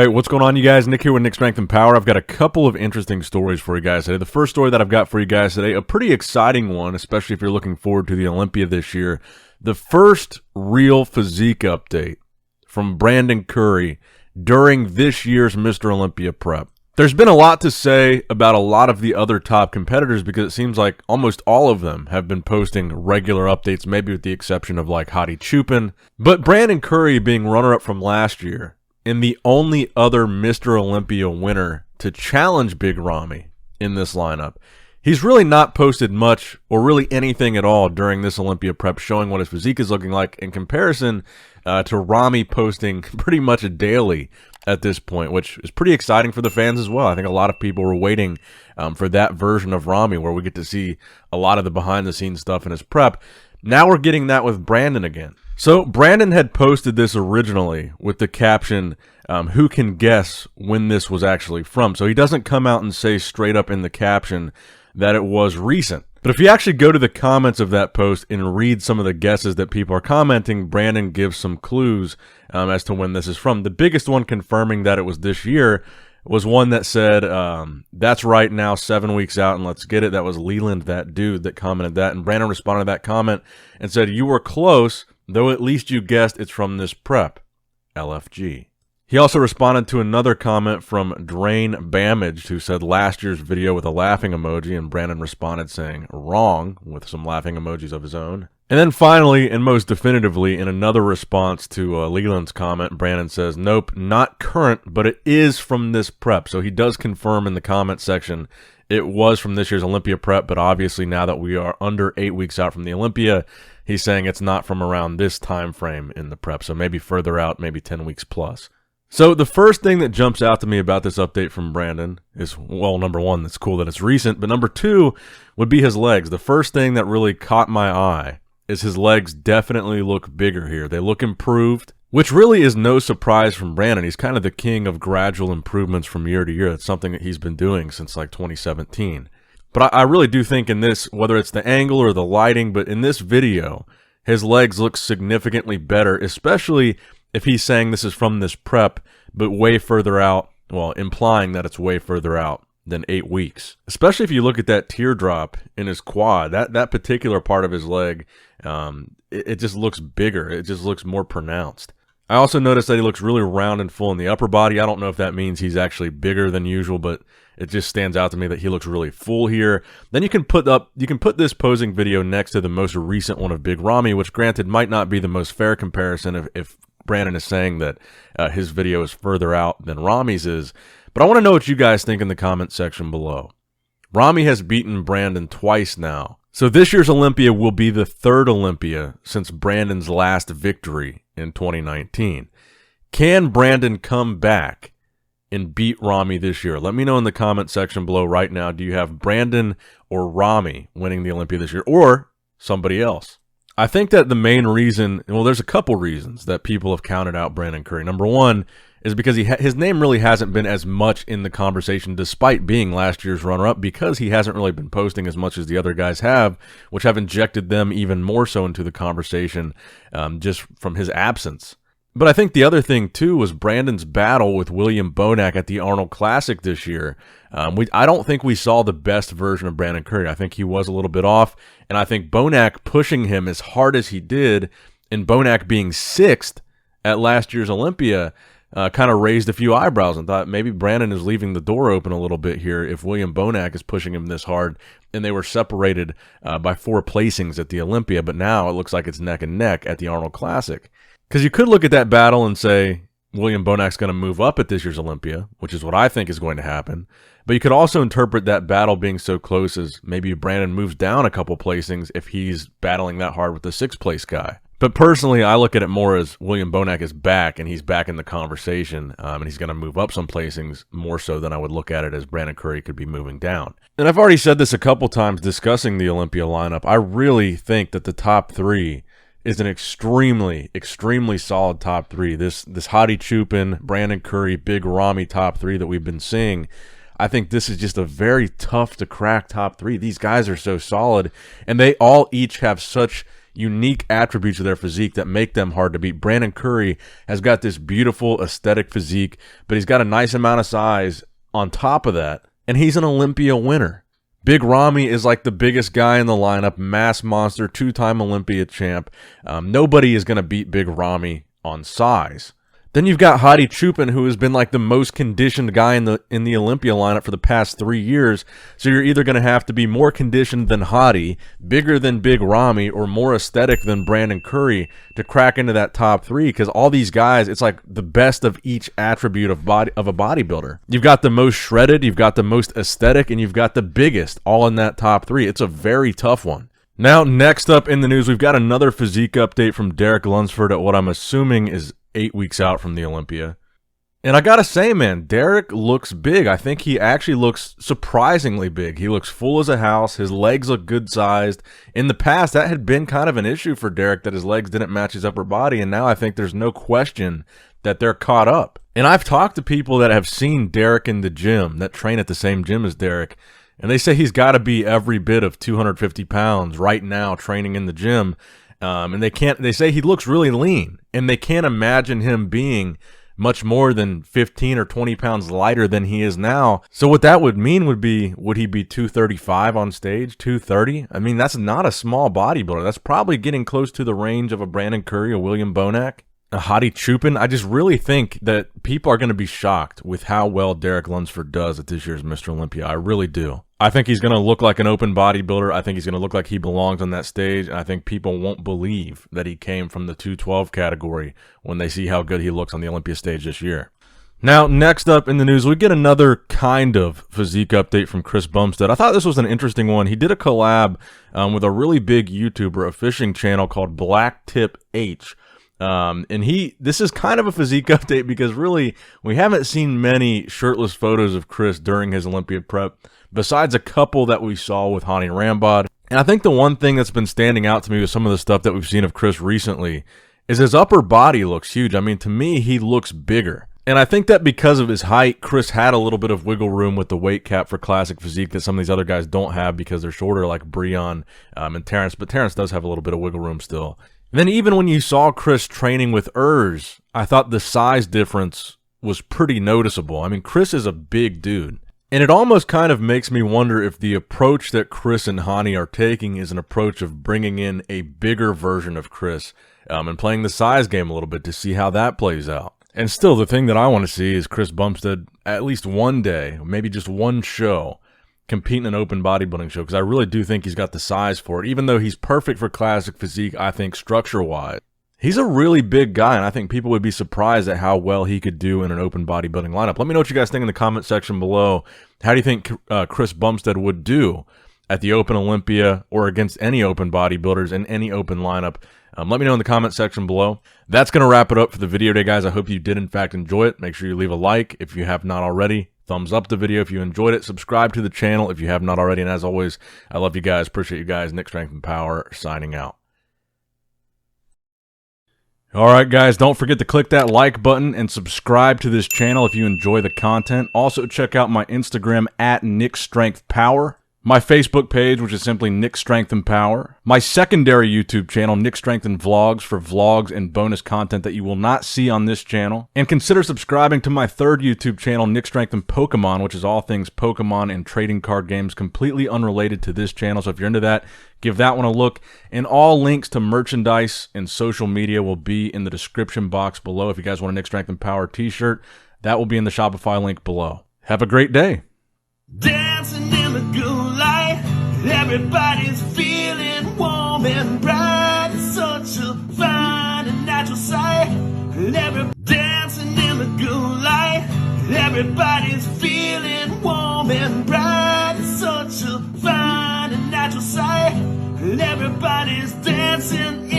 Alright, what's going on, you guys? Nick here with Nick Strength and Power. I've got a couple of interesting stories for you guys today. The first story that I've got for you guys today, a pretty exciting one, especially if you're looking forward to the Olympia this year. The first real physique update from Brandon Curry during this year's Mr. Olympia prep. There's been a lot to say about a lot of the other top competitors because it seems like almost all of them have been posting regular updates, maybe with the exception of like Hadi Chupin. But Brandon Curry being runner-up from last year and the only other Mr. Olympia winner to challenge Big Ramy in this lineup, he's really not posted much or really anything at all during this Olympia prep showing what his physique is looking like in comparison to Ramy posting pretty much daily at this point, which is pretty exciting for the fans as well. I think a lot of people were waiting for that version of Ramy where we get to see a lot of the behind-the-scenes stuff in his prep. Now we're getting that with Brandon again. So Brandon had posted this originally with the caption, who can guess when this was actually from? So he doesn't come out and say straight up in the caption that it was recent. But if you actually go to the comments of that post and read some of the guesses that people are commenting, Brandon gives some clues as to when this is from. The biggest one confirming that it was this year was one that said, that's right now, 7 weeks out, and let's get it. That was Leland, that dude that commented that. And Brandon responded to that comment and said, you were close, though at least you guessed it's from this prep. LFG. He also responded to another comment from Drain Bamaged, who said last year's video with a laughing emoji, and Brandon responded saying wrong with some laughing emojis of his own. And then finally, and most definitively, in another response to Leland's comment, Brandon says, nope, not current, but it is from this prep. So he does confirm in the comment section it was from this year's Olympia prep, but obviously now that we are under 8 weeks out from the Olympia, he's saying it's not from around this time frame in the prep. So maybe further out, maybe 10 weeks plus. So the first thing that jumps out to me about this update from Brandon is, well, number one, it's cool that it's recent, but number two would be his legs. The first thing that really caught my eye is his legs definitely look bigger here. They look improved, which really is no surprise from Brandon. He's kind of the king of gradual improvements from year to year. That's something that he's been doing since like 2017. But I really do think in this, whether it's the angle or the lighting, but in this video, his legs look significantly better, especially if he's saying this is from this prep, but way further out, well, implying that it's way further out than 8 weeks. Especially if you look at that teardrop in his quad, that particular part of his leg, it just looks bigger. It just looks more pronounced. I also noticed that he looks really round and full in the upper body. I don't know if that means he's actually bigger than usual, but it just stands out to me that he looks really full here. Then you can put this posing video next to the most recent one of Big Ramy, which granted might not be the most fair comparison if Brandon is saying that his video is further out than Ramy's is. But I want to know what you guys think in the comment section below. Ramy has beaten Brandon twice now. So this year's Olympia will be the third Olympia since Brandon's last victory in 2019. Can Brandon come back and beat Ramy this year? Let me know in the comment section below right now. Do you have Brandon or Ramy winning the Olympia this year, or somebody else? I think that the main reason, well, there's a couple reasons that people have counted out Brandon Curry. Number one is because his name really hasn't been as much in the conversation despite being last year's runner-up, because he hasn't really been posting as much as the other guys have, which have injected them even more so into the conversation just from his absence. But I think the other thing, too, was Brandon's battle with William Bonac at the Arnold Classic this year. I don't think we saw the best version of Brandon Curry. I think he was a little bit off, and I think Bonac pushing him as hard as he did, and Bonac being 6th at last year's Olympia, kind of raised a few eyebrows and thought maybe Brandon is leaving the door open a little bit here if William Bonac is pushing him this hard, and they were separated by 4 placings at the Olympia, but now it looks like it's neck and neck at the Arnold Classic. Because you could look at that battle and say William Bonac's going to move up at this year's Olympia, which is what I think is going to happen. But you could also interpret that battle being so close as maybe Brandon moves down a couple placings if he's battling that hard with the 6th place guy. But personally, I look at it more as William Bonac is back, and he's back in the conversation, and he's going to move up some placings more so than I would look at it as Brandon Curry could be moving down. And I've already said this a couple times discussing the Olympia lineup. I really think that the top 3 is an extremely, extremely solid top 3. This Hadi Chupin, Brandon Curry, Big Ramy top 3 that we've been seeing, I think this is just a very tough to crack top 3. These guys are so solid, and they all each have such unique attributes of their physique that make them hard to beat. Brandon Curry has got this beautiful aesthetic physique, but he's got a nice amount of size on top of that, and he's an Olympia winner. Big Ramy is like the biggest guy in the lineup, mass monster, 2-time Olympia champ. Nobody is going to beat Big Ramy on size. Then you've got Hadi Chupin, who has been like the most conditioned guy in the Olympia lineup for the past 3 years. So you're either going to have to be more conditioned than Hadi, bigger than Big Ramy, or more aesthetic than Brandon Curry to crack into that top 3. Because all these guys, it's like the best of each attribute of a bodybuilder. You've got the most shredded, you've got the most aesthetic, and you've got the biggest, all in that top 3. It's a very tough one. Now, next up in the news, we've got another physique update from Derek Lunsford at what I'm assuming is 8 weeks out from the Olympia. And I gotta say, man, Derek looks big. I think he actually looks surprisingly big. He looks full as a house. His legs look good sized. In the past, that had been kind of an issue for Derek, that his legs didn't match his upper body, and now I think there's no question that they're caught up. And I've talked to people that have seen Derek in the gym, that train at the same gym as Derek, and they say he's got to be every bit of 250 pounds right now training in the gym. And they say he looks really lean, and they can't imagine him being much more than 15 or 20 pounds lighter than he is now. So what that would mean would he be 235 on stage, 230? I mean, that's not a small bodybuilder. That's probably getting close to the range of a Brandon Curry, a William Bonac, a Hadi Chupin. I just really think that people are going to be shocked with how well Derek Lunsford does at this year's Mr. Olympia. I really do. I think he's going to look like an open bodybuilder. I think he's going to look like he belongs on that stage. And I think people won't believe that he came from the 212 category when they see how good he looks on the Olympia stage this year. Now, next up in the news, we get another kind of physique update from Chris Bumstead. I thought this was an interesting one. He did a collab with a really big YouTuber, a fishing channel called Black Tip H. And this is kind of a physique update because really we haven't seen many shirtless photos of Chris during his Olympia prep, besides a couple that we saw with Hani Rambod. And I think the one thing that's been standing out to me with some of the stuff that we've seen of Chris recently is his upper body looks huge. I mean, to me, he looks bigger. And I think that because of his height, Chris had a little bit of wiggle room with the weight cap for classic physique that some of these other guys don't have because they're shorter, like Breon and Terrence. But Terrence does have a little bit of wiggle room still. And then even when you saw Chris training with Urs, I thought the size difference was pretty noticeable. I mean, Chris is a big dude. And it almost kind of makes me wonder if the approach that Chris and Hani are taking is an approach of bringing in a bigger version of Chris and playing the size game a little bit to see how that plays out. And still, the thing that I want to see is Chris Bumstead at least one day, maybe just one show, compete in an open bodybuilding show, because I really do think he's got the size for it. Even though he's perfect for classic physique, I think structure-wise, he's a really big guy, and I think people would be surprised at how well he could do in an open bodybuilding lineup. Let me know what you guys think in the comment section below. How do you think Chris Bumstead would do at the Open Olympia or against any open bodybuilders in any open lineup? Let me know in the comment section below. That's going to wrap it up for the video today, guys. I hope you did, in fact, enjoy it. Make sure you leave a like if you have not already. Thumbs up the video if you enjoyed it. Subscribe to the channel if you have not already. And as always, I love you guys. Appreciate you guys. Nick Strength and Power signing out. All right, guys, don't forget to click that like button and subscribe to this channel if you enjoy the content. Also, check out my Instagram at Nick Strength Power. My Facebook page, which is simply Nick Strength and Power. My secondary YouTube channel, Nick Strength and Vlogs, for vlogs and bonus content that you will not see on this channel. And consider subscribing to my third YouTube channel, Nick Strength and Pokemon, which is all things Pokemon and trading card games, completely unrelated to this channel. So if you're into that, give that one a look. And all links to merchandise and social media will be in the description box below. If you guys want a Nick Strength and Power t-shirt, that will be in the Shopify link below. Have a great day. Dancing in the good light, everybody's feeling warm and bright. It's such a fine and natural sight. Dancing in the good light, everybody's feeling warm and bright. It's such a fine and natural sight. Everybody's dancing